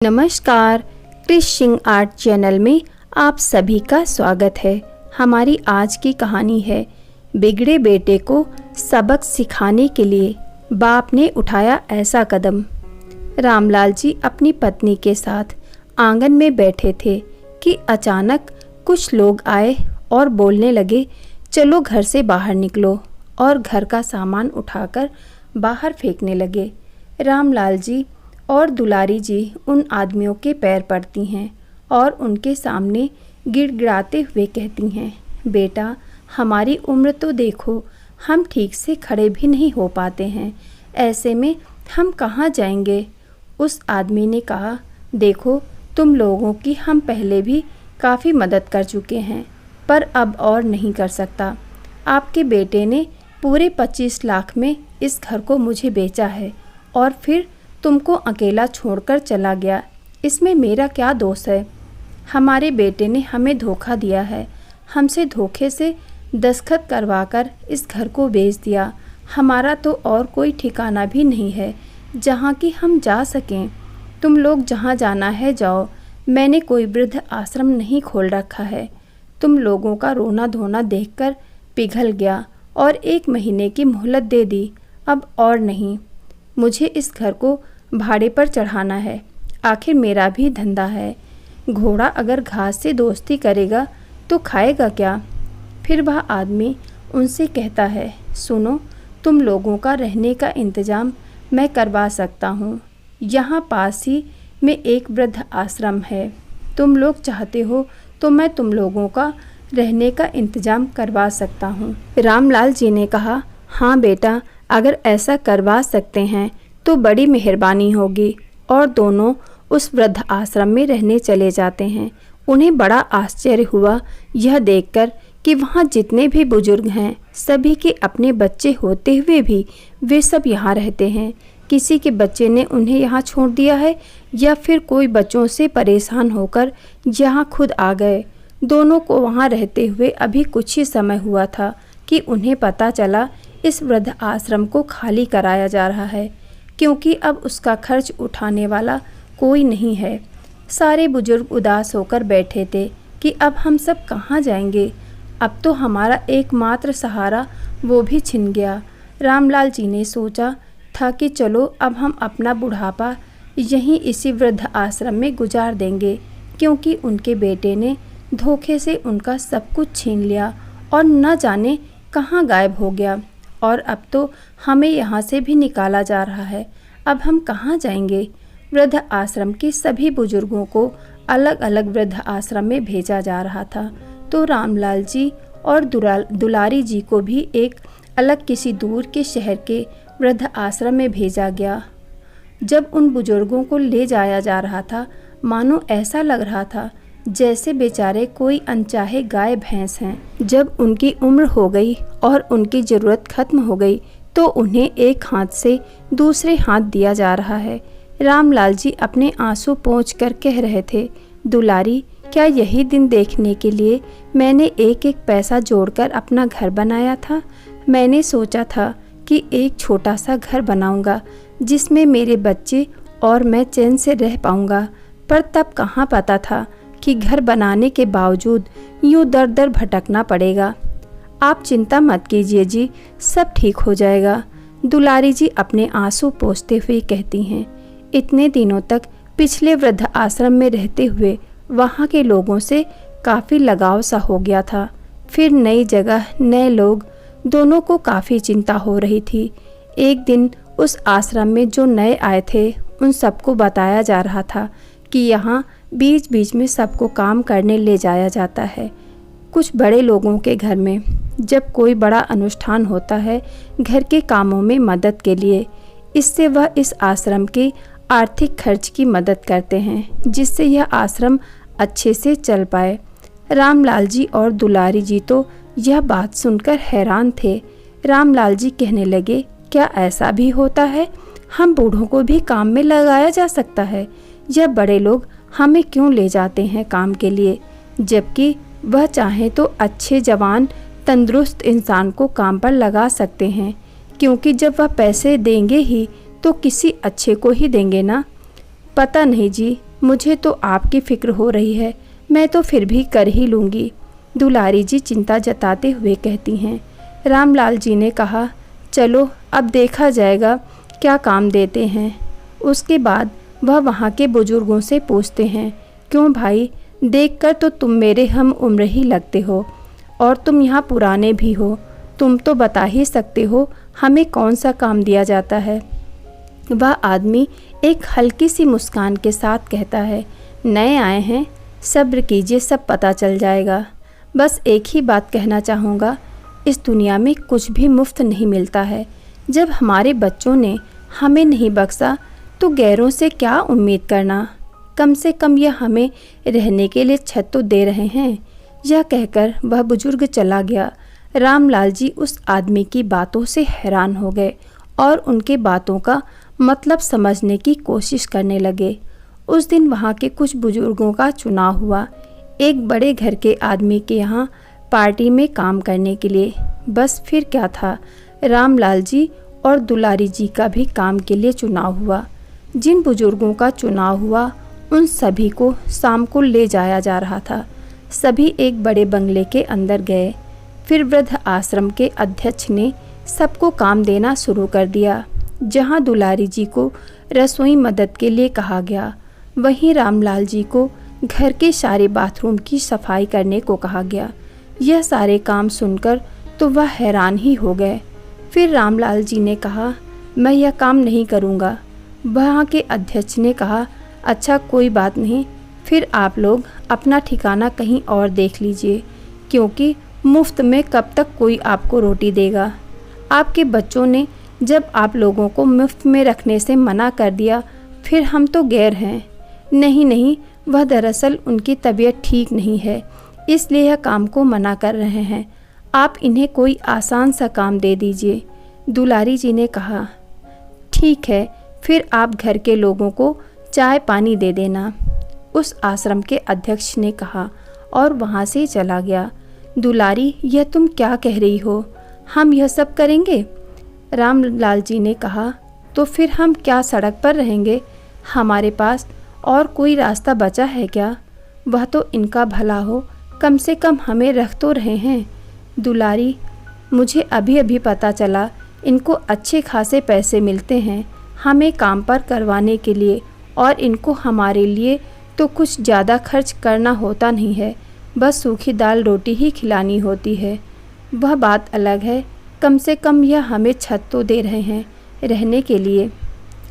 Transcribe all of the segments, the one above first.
नमस्कार, Krrish Singh art channel में आप सभी का स्वागत है। हमारी आज की कहानी है बिगड़े बेटे को सबक सिखाने के लिए बाप ने उठाया ऐसा कदम। रामलाल जी अपनी पत्नी के साथ आंगन में बैठे थे कि अचानक कुछ लोग आए और बोलने लगे, चलो घर से बाहर निकलो, और घर का सामान उठाकर बाहर फेंकने लगे। रामलाल जी और दुलारी जी उन आदमियों के पैर पड़ती हैं और उनके सामने गिड़गिड़ाते हुए कहती हैं, बेटा हमारी उम्र तो देखो, हम ठीक से खड़े भी नहीं हो पाते हैं, ऐसे में हम कहाँ जाएंगे। उस आदमी ने कहा, देखो तुम लोगों की हम पहले भी काफ़ी मदद कर चुके हैं, पर अब और नहीं कर सकता। आपके बेटे ने पूरे 25 लाख में इस घर को मुझे बेचा है और फिर तुमको अकेला छोड़कर चला गया। इसमें मेरा क्या दोष है? हमारे बेटे ने हमें धोखा दिया है, हमसे धोखे से दस्तखत करवाकर इस घर को बेच दिया। हमारा तो और कोई ठिकाना भी नहीं है जहाँ कि हम जा सकें। तुम लोग जहाँ जाना है जाओ, मैंने कोई वृद्ध आश्रम नहीं खोल रखा है। तुम लोगों का रोना धोना देखकर पिघल गया और 1 महीने की मोहलत दे दी, अब और नहीं। मुझे इस घर को भाड़े पर चढ़ाना है, आखिर मेरा भी धंधा है। घोड़ा अगर घास से दोस्ती करेगा तो खाएगा क्या? फिर वह आदमी उनसे कहता है, सुनो, तुम लोगों का रहने का इंतज़ाम मैं करवा सकता हूँ। यहाँ पास ही में एक वृद्ध आश्रम है, तुम लोग चाहते हो तो मैं तुम लोगों का रहने का इंतज़ाम करवा सकता हूँ। रामलाल जी ने कहा, हाँ बेटा, अगर ऐसा करवा सकते हैं तो बड़ी मेहरबानी होगी। और दोनों उस वृद्ध आश्रम में रहने चले जाते हैं। उन्हें बड़ा आश्चर्य हुआ यह देखकर कि वहाँ जितने भी बुजुर्ग हैं, सभी के अपने बच्चे होते हुए भी वे सब यहाँ रहते हैं। किसी के बच्चे ने उन्हें यहाँ छोड़ दिया है या फिर कोई बच्चों से परेशान होकर यहाँ खुद आ गए। दोनों को वहाँ रहते हुए अभी कुछ ही समय हुआ था कि उन्हें पता चला इस वृद्ध आश्रम को खाली कराया जा रहा है, क्योंकि अब उसका खर्च उठाने वाला कोई नहीं है। सारे बुजुर्ग उदास होकर बैठे थे कि अब हम सब कहाँ जाएंगे। अब तो हमारा एकमात्र सहारा वो भी छिन गया। रामलाल जी ने सोचा था कि चलो अब हम अपना बुढ़ापा यहीं इसी वृद्ध आश्रम में गुजार देंगे, क्योंकि उनके बेटे ने धोखे से उनका सब कुछ छीन लिया और न जाने कहाँ गायब हो गया। और अब तो हमें यहाँ से भी निकाला जा रहा है, अब हम कहाँ जाएंगे। वृद्ध आश्रम के सभी बुजुर्गों को अलग अलग वृद्ध आश्रम में भेजा जा रहा था, तो रामलाल जी और दुलारी जी को भी एक अलग किसी दूर के शहर के वृद्ध आश्रम में भेजा गया। जब उन बुजुर्गों को ले जाया जा रहा था, मानो ऐसा लग रहा था जैसे बेचारे कोई अनचाहे गाय भैंस हैं। जब उनकी उम्र हो गई और उनकी ज़रूरत खत्म हो गई तो उन्हें एक हाथ से दूसरे हाथ दिया जा रहा है। रामलाल जी अपने आंसू पोंछ कर कह रहे थे, दुलारी, क्या यही दिन देखने के लिए मैंने एक एक पैसा जोड़कर अपना घर बनाया था? मैंने सोचा था कि एक छोटा सा घर बनाऊंगा जिसमें मेरे बच्चे और मैं चैन से रह पाऊंगा, पर तब कहाँ पता था कि घर बनाने के बावजूद यूँ दर दर भटकना पड़ेगा। आप चिंता मत कीजिए जी, सब ठीक हो जाएगा। दुलारी जी अपने आंसू पोंछते हुए कहती हैं, इतने दिनों तक पिछले वृद्ध आश्रम में रहते हुए वहाँ के लोगों से काफ़ी लगाव सा हो गया था। फिर नई जगह, नए लोग, दोनों को काफ़ी चिंता हो रही थी। एक दिन उस आश्रम में जो नए आए थे उन सबको बताया जा रहा था कि यहाँ बीच बीच में सबको काम करने ले जाया जाता है। कुछ बड़े लोगों के घर में जब कोई बड़ा अनुष्ठान होता है घर के कामों में मदद के लिए, इससे वह इस आश्रम के आर्थिक खर्च की मदद करते हैं, जिससे यह आश्रम अच्छे से चल पाए। रामलाल जी और दुलारी जी तो यह बात सुनकर हैरान थे। रामलाल जी कहने लगे, क्या ऐसा भी होता है? हम बूढ़ों को भी काम में लगाया जा सकता है? यह बड़े लोग हमें क्यों ले जाते हैं काम के लिए, जबकि वह चाहे तो अच्छे जवान तंदुरुस्त इंसान को काम पर लगा सकते हैं, क्योंकि जब वह पैसे देंगे ही तो किसी अच्छे को ही देंगे ना। पता नहीं जी, मुझे तो आपकी फिक्र हो रही है, मैं तो फिर भी कर ही लूँगी। दुलारी जी चिंता जताते हुए कहती हैं। रामलाल जी ने कहा, चलो अब देखा जाएगा क्या काम देते हैं। उसके बाद वह वहाँ के बुजुर्गों से पूछते हैं, क्यों भाई, देखकर तो तुम मेरे हम उम्र ही लगते हो और तुम यहाँ पुराने भी हो, तुम तो बता ही सकते हो हमें कौन सा काम दिया जाता है। वह आदमी एक हल्की सी मुस्कान के साथ कहता है, नए आए हैं, सब्र कीजिए, सब पता चल जाएगा। बस एक ही बात कहना चाहूँगा, इस दुनिया में कुछ भी मुफ्त नहीं मिलता है। जब हमारे बच्चों ने हमें नहीं बख्शा तो गैरों से क्या उम्मीद करना। कम से कम यह हमें रहने के लिए छत तो दे रहे हैं। यह कहकर वह बुजुर्ग चला गया। रामलाल जी उस आदमी की बातों से हैरान हो गए और उनके बातों का मतलब समझने की कोशिश करने लगे। उस दिन वहाँ के कुछ बुजुर्गों का चुनाव हुआ, एक बड़े घर के आदमी के यहाँ पार्टी में काम करने के लिए। बस फिर क्या था, रामलाल जी और दुलारी जी का भी काम के लिए चुनाव हुआ। जिन बुजुर्गों का चुनाव हुआ उन सभी को शाम को ले जाया जा रहा था। सभी एक बड़े बंगले के अंदर गए। फिर वृद्ध आश्रम के अध्यक्ष ने सबको काम देना शुरू कर दिया। जहां दुलारी जी को रसोई मदद के लिए कहा गया, वहीं रामलाल जी को घर के सारे बाथरूम की सफाई करने को कहा गया। यह सारे काम सुनकर तो वह हैरान ही हो गए। फिर रामलाल जी ने कहा, मैं यह काम नहीं करूँगा। वहाँ के अध्यक्ष ने कहा, अच्छा कोई बात नहीं, फिर आप लोग अपना ठिकाना कहीं और देख लीजिए, क्योंकि मुफ्त में कब तक कोई आपको रोटी देगा। आपके बच्चों ने जब आप लोगों को मुफ्त में रखने से मना कर दिया, फिर हम तो गैर हैं। नहीं नहीं, वह दरअसल उनकी तबीयत ठीक नहीं है, इसलिए यह काम को मना कर रहे हैं। आप इन्हें कोई आसान सा काम दे दीजिए। दुलारी जी ने कहा, ठीक है, फिर आप घर के लोगों को चाय पानी दे देना, उस आश्रम के अध्यक्ष ने कहा और वहाँ से चला गया। दुलारी, यह तुम क्या कह रही हो, हम यह सब करेंगे? रामलाल जी ने कहा, तो फिर हम क्या सड़क पर रहेंगे? हमारे पास और कोई रास्ता बचा है क्या? वह तो इनका भला हो, कम से कम हमें रख तो रहे हैं। दुलारी, मुझे अभी अभी पता चला इनको अच्छे खासे पैसे मिलते हैं हमें काम पर करवाने के लिए, और इनको हमारे लिए तो कुछ ज़्यादा खर्च करना होता नहीं है, बस सूखी दाल रोटी ही खिलानी होती है। वह बात अलग है, कम से कम यह हमें छत तो दे रहे हैं रहने के लिए,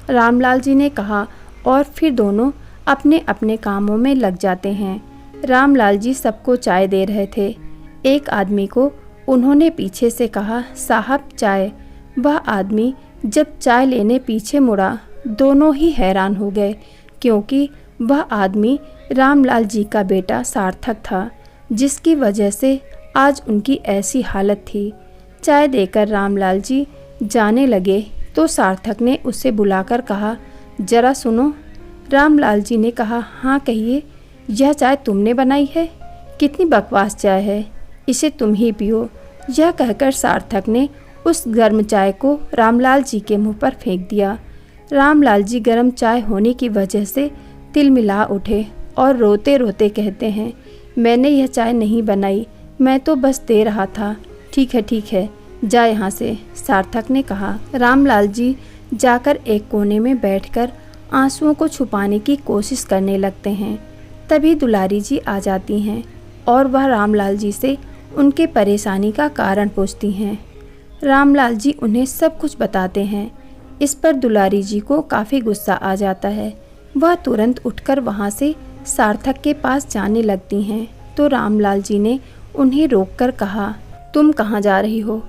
रामलाल जी ने कहा। और फिर दोनों अपने अपने कामों में लग जाते हैं। रामलाल जी सबको चाय दे रहे थे। एक आदमी को उन्होंने पीछे से कहा, साहब चाय। वह आदमी जब चाय लेने पीछे मुड़ा, दोनों ही हैरान हो गए, क्योंकि वह आदमी रामलाल जी का बेटा सार्थक था, जिसकी वजह से आज उनकी ऐसी हालत थी। चाय देकर रामलाल जी जाने लगे तो सार्थक ने उसे बुलाकर कहा, जरा सुनो। रामलाल जी ने कहा, हाँ कहिए, यह चाय तुमने बनाई है? कितनी बकवास चाय है, इसे तुम ही पियो। यह कहकर सार्थक ने उस गर्म चाय को रामलाल जी के मुंह पर फेंक दिया। रामलाल जी गर्म चाय होने की वजह से तिलमिला उठे और रोते रोते कहते हैं, मैंने यह चाय नहीं बनाई, मैं तो बस दे रहा था। ठीक है, जा यहाँ से, सार्थक ने कहा। रामलाल जी जाकर एक कोने में बैठकर आंसुओं को छुपाने की कोशिश करने लगते हैं। तभी दुलारी जी आ जाती हैं और वह रामलाल जी से उनके परेशानी का कारण पूछती हैं। रामलाल जी उन्हें सब कुछ बताते हैं। इस पर दुलारी जी को काफ़ी गुस्सा आ जाता है। वह तुरंत उठकर वहाँ से सार्थक के पास जाने लगती हैं, तो रामलाल जी ने उन्हें रोककर कहा, तुम कहाँ जा रही हो?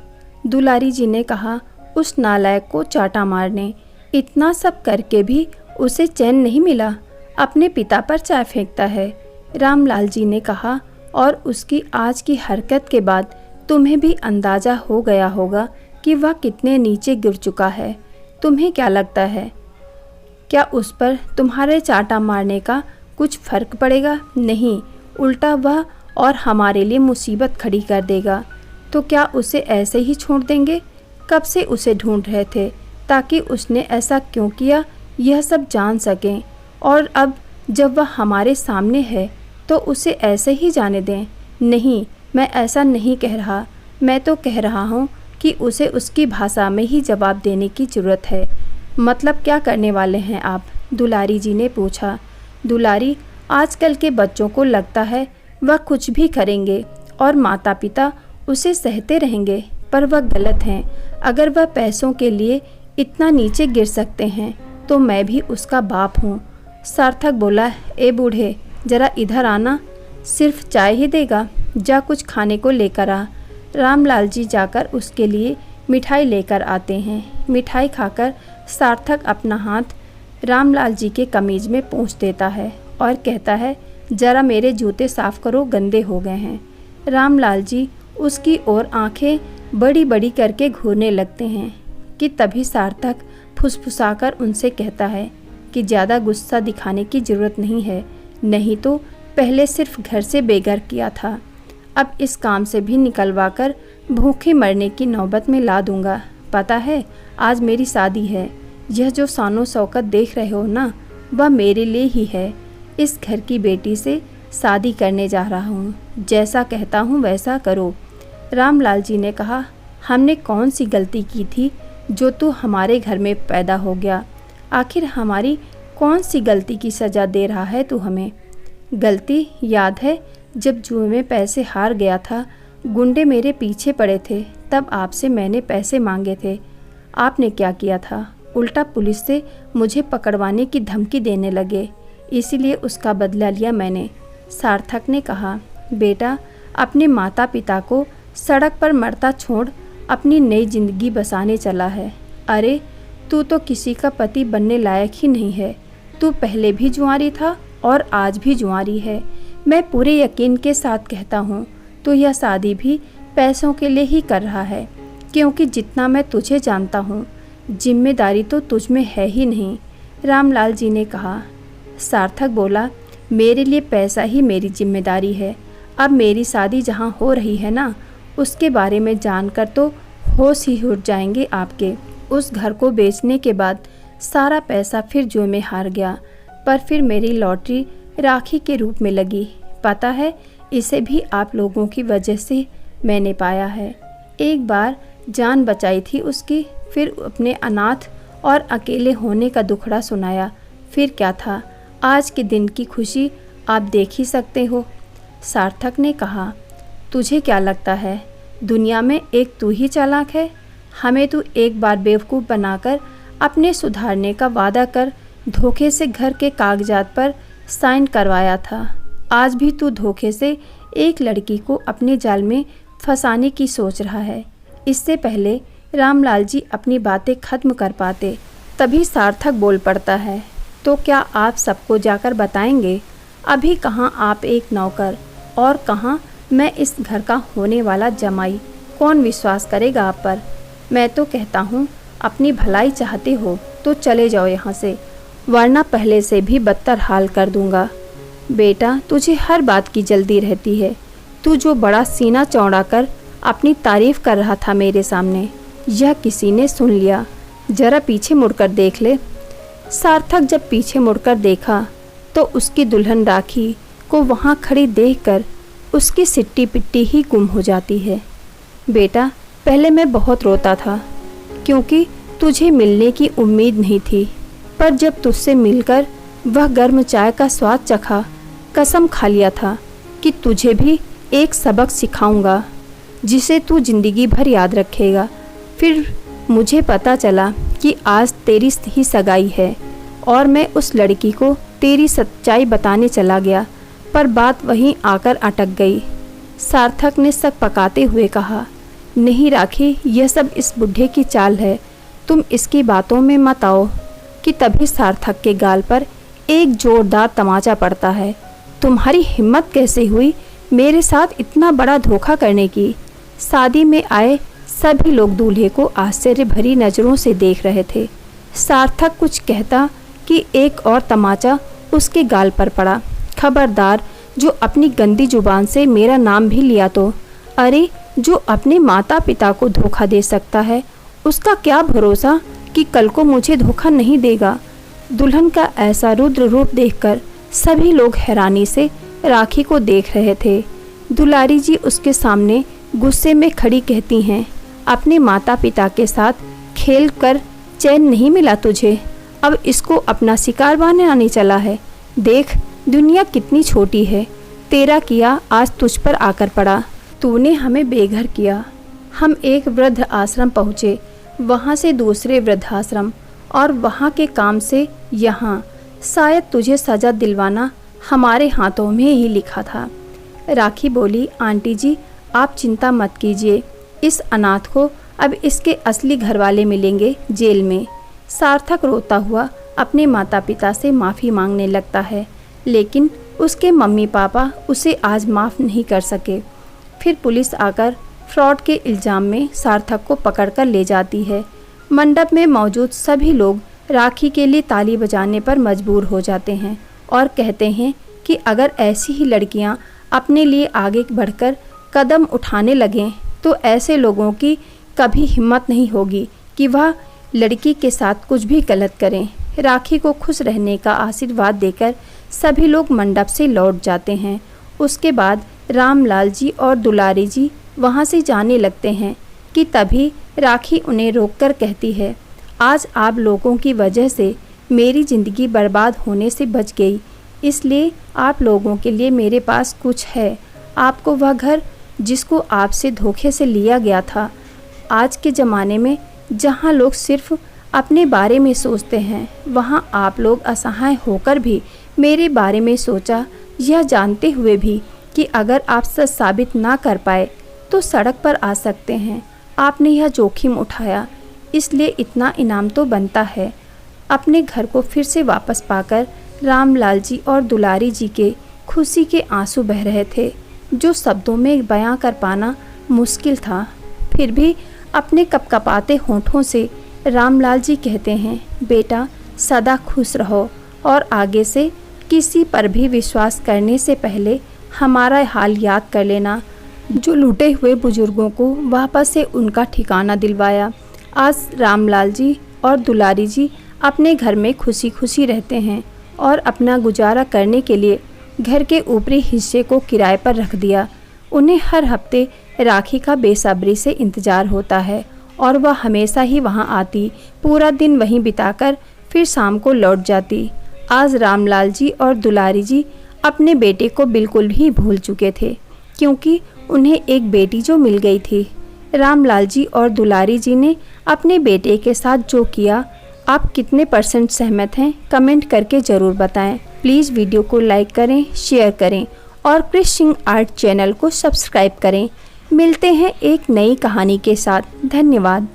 दुलारी जी ने कहा, उस नालायक को चाटा मारने। इतना सब करके भी उसे चैन नहीं मिला, अपने पिता पर चाय फेंकता है। रामलाल जी ने कहा, और उसकी आज की हरकत के बाद तुम्हें भी अंदाज़ा हो गया होगा कि वह कितने नीचे गिर चुका है। तुम्हें क्या लगता है, क्या उस पर तुम्हारे चाटा मारने का कुछ फ़र्क पड़ेगा? नहीं, उल्टा वह और हमारे लिए मुसीबत खड़ी कर देगा। तो क्या उसे ऐसे ही छोड़ देंगे? कब से उसे ढूंढ रहे थे ताकि उसने ऐसा क्यों किया यह सब जान सकें, और अब जब वह हमारे सामने है तो उसे ऐसे ही जाने दें? नहीं, मैं ऐसा नहीं कह रहा। मैं तो कह रहा हूँ कि उसे उसकी भाषा में ही जवाब देने की ज़रूरत है। मतलब क्या करने वाले हैं आप? दुलारी जी ने पूछा। दुलारी, आजकल के बच्चों को लगता है वह कुछ भी करेंगे और माता पिता उसे सहते रहेंगे, पर वह गलत हैं। अगर वह पैसों के लिए इतना नीचे गिर सकते हैं तो मैं भी उसका बाप हूँ। सार्थक बोला, ए बूढ़े, जरा इधर आना। सिर्फ चाय ही देगा? जा कुछ खाने को लेकर आ। रामलाल जी जाकर उसके लिए मिठाई लेकर आते हैं। मिठाई खाकर सार्थक अपना हाथ रामलाल जी के कमीज में पोंछ देता है और कहता है, जरा मेरे जूते साफ करो, गंदे हो गए हैं। रामलाल जी उसकी ओर आंखें बड़ी बड़ी करके घूरने लगते हैं कि तभी सार्थक फुसफुसाकर उनसे कहता है कि ज़्यादा गुस्सा दिखाने की ज़रूरत नहीं है, नहीं तो पहले सिर्फ घर से बेघर किया था, अब इस काम से भी निकलवा कर भूखे मरने की नौबत में ला दूंगा। पता है, आज मेरी शादी है। यह जो शानो शौकत देख रहे हो ना, वह मेरे लिए ही है। इस घर की बेटी से शादी करने जा रहा हूँ। जैसा कहता हूँ वैसा करो। रामलाल जी ने कहा, हमने कौन सी गलती की थी जो तू हमारे घर में पैदा हो गया? आखिर हमारी कौन सी गलती की सज़ा दे रहा है तू हमें? गलती याद है, जब जुए में पैसे हार गया था, गुंडे मेरे पीछे पड़े थे, तब आपसे मैंने पैसे मांगे थे। आपने क्या किया था? उल्टा पुलिस से मुझे पकड़वाने की धमकी देने लगे, इसीलिए उसका बदला लिया मैंने। सार्थक ने कहा, बेटा, अपने माता पिता को सड़क पर मरता छोड़ अपनी नई जिंदगी बसाने चला है। अरे, तू तो किसी का पति बनने लायक ही नहीं है। तू पहले भी जुआरी था और आज भी जुआरी है। मैं पूरे यकीन के साथ कहता हूँ, तो यह शादी भी पैसों के लिए ही कर रहा है, क्योंकि जितना मैं तुझे जानता हूँ, जिम्मेदारी तो तुझ में है ही नहीं। रामलाल जी ने कहा। सार्थक बोला, मेरे लिए पैसा ही मेरी जिम्मेदारी है। अब मेरी शादी जहाँ हो रही है ना, उसके बारे में जानकर तो होश ही उड़ जाएंगे आपके। उस घर को बेचने के बाद सारा पैसा फिर जुए में हार गया, पर फिर मेरी लॉटरी राखी के रूप में लगी। पता है, इसे भी आप लोगों की वजह से मैंने पाया है। एक बार जान बचाई थी उसकी, फिर अपने अनाथ और अकेले होने का दुखड़ा सुनाया। फिर क्या था, आज के दिन की खुशी आप देख ही सकते हो। सार्थक ने कहा, तुझे क्या लगता है दुनिया में एक तू ही चालाक है? हमें तू एक बार बेवकूफ़ बनाकर अपने सुधारने का वादा कर धोखे से घर के कागजात पर साइन करवाया था। आज भी तू धोखे से एक लड़की को अपने जाल में फंसाने की सोच रहा है। इससे पहले रामलाल जी अपनी बातें खत्म कर पाते, तभी सार्थक बोल पड़ता है, तो क्या आप सबको जाकर बताएंगे? अभी कहाँ आप एक नौकर और कहाँ मैं इस घर का होने वाला जमाई। कौन विश्वास करेगा आप पर? मैं तो कहता हूँ, अपनी भलाई चाहते हो तो चले जाओ यहाँ से, वरना पहले से भी बदतर हाल कर दूँगा। बेटा, तुझे हर बात की जल्दी रहती है। तू जो बड़ा सीना चौड़ा कर अपनी तारीफ कर रहा था मेरे सामने, यह किसी ने सुन लिया। जरा पीछे मुड़कर देख ले। सार्थक जब पीछे मुड़कर देखा तो उसकी दुल्हन राखी को वहाँ खड़ी देखकर उसकी सिट्टी पिट्टी ही गुम हो जाती है। बेटा, पहले मैं बहुत रोता था, क्योंकि तुझे मिलने की उम्मीद नहीं थी, पर जब तुझसे मिलकर वह गर्म चाय का स्वाद चखा, कसम खा लिया था कि तुझे भी एक सबक सिखाऊंगा जिसे तू जिंदगी भर याद रखेगा। फिर मुझे पता चला कि आज तेरी ही सगाई है और मैं उस लड़की को तेरी सच्चाई बताने चला गया, पर बात वहीं आकर अटक गई। सार्थक ने सक पकाते हुए कहा, नहीं राखी, यह सब इस बुढ़े की चाल है, तुम इसकी बातों में मत आओ। कि तभी सार्थक के गाल पर एक जोरदार तमाचा पड़ता है। तुम्हारी हिम्मत कैसे हुई मेरे साथ इतना बड़ा धोखा करने की? शादी में आए सभी लोग दूल्हे को आश्चर्य भरी नज़रों से देख रहे थे। सार्थक कुछ कहता कि एक और तमाचा उसके गाल पर पड़ा। खबरदार, जो अपनी गंदी जुबान से मेरा नाम भी लिया तो। अरे, जो अपने माता पिता को धोखा दे सकता है, उसका क्या भरोसा कि कल को मुझे धोखा नहीं देगा। दुल्हन का ऐसा रुद्र रूप देखकर सभी लोग हैरानी से राखी को देख रहे थे। दुलारी जी उसके सामने गुस्से में खड़ी कहती हैं, अपने माता पिता के साथ खेल कर चैन नहीं मिला तुझे, अब इसको अपना शिकार बनाने चला है। देख दुनिया कितनी छोटी है, तेरा किया आज तुझ पर आकर पड़ा। तूने हमें बेघर किया। हम एक वृद्ध आश्रम पहुँचे, वहाँ से दूसरे वृद्धाश्रम और वहाँ के काम से यहाँ। शायद तुझे सज़ा दिलवाना हमारे हाथों में ही लिखा था। राखी बोली, आंटी जी आप चिंता मत कीजिए, इस अनाथ को अब इसके असली घरवाले मिलेंगे जेल में। सार्थक रोता हुआ अपने माता पिता से माफ़ी मांगने लगता है, लेकिन उसके मम्मी पापा उसे आज माफ़ नहीं कर सके। फिर पुलिस आकर फ्रॉड के इल्ज़ाम में सार्थक को पकड़कर ले जाती है। मंडप में मौजूद सभी लोग राखी के लिए ताली बजाने पर मजबूर हो जाते हैं और कहते हैं कि अगर ऐसी ही लड़कियां अपने लिए आगे बढ़कर कदम उठाने लगें तो ऐसे लोगों की कभी हिम्मत नहीं होगी कि वह लड़की के साथ कुछ भी गलत करें। राखी को खुश रहने का आशीर्वाद देकर सभी लोग मंडप से लौट जाते हैं। उसके बाद रामलाल जी और दुलारी जी वहाँ से जाने लगते हैं कि तभी राखी उन्हें रोककर कहती है, आज आप लोगों की वजह से मेरी ज़िंदगी बर्बाद होने से बच गई, इसलिए आप लोगों के लिए मेरे पास कुछ है। आपको वह घर जिसको आपसे धोखे से लिया गया था। आज के ज़माने में जहाँ लोग सिर्फ अपने बारे में सोचते हैं, वहाँ आप लोग असहाय होकर भी मेरे बारे में सोचा, यह जानते हुए भी कि अगर आप सच साबित ना कर पाए तो सड़क पर आ सकते हैं। आपने यह जोखिम उठाया, इसलिए इतना इनाम तो बनता है। अपने घर को फिर से वापस पाकर रामलाल जी और दुलारी जी के खुशी के आंसू बह रहे थे, जो शब्दों में बयां कर पाना मुश्किल था। फिर भी अपने कपकपाते होठों से रामलाल जी कहते हैं, बेटा सदा खुश रहो और आगे से किसी पर भी विश्वास करने से पहले हमारा हाल याद कर लेना, जो लूटे हुए बुजुर्गों को वापस से उनका ठिकाना दिलवाया। आज रामलाल जी और दुलारी जी अपने घर में खुशी खुशी रहते हैं और अपना गुजारा करने के लिए घर के ऊपरी हिस्से को किराए पर रख दिया। उन्हें हर हफ्ते राखी का बेसब्री से इंतज़ार होता है और वह हमेशा ही वहां आती, पूरा दिन वहीं बिताकर फिर शाम को लौट जाती। आज रामलाल जी और दुलारी जी अपने बेटे को बिल्कुल भी भूल चुके थे, क्योंकि उन्हें एक बेटी जो मिल गई थी। रामलाल जी और दुलारी जी ने अपने बेटे के साथ जो किया, आप कितने % सहमत हैं कमेंट करके ज़रूर बताएं। प्लीज़ वीडियो को लाइक करें, शेयर करें और क्रिश सिंह आर्ट चैनल को सब्सक्राइब करें। मिलते हैं एक नई कहानी के साथ। धन्यवाद।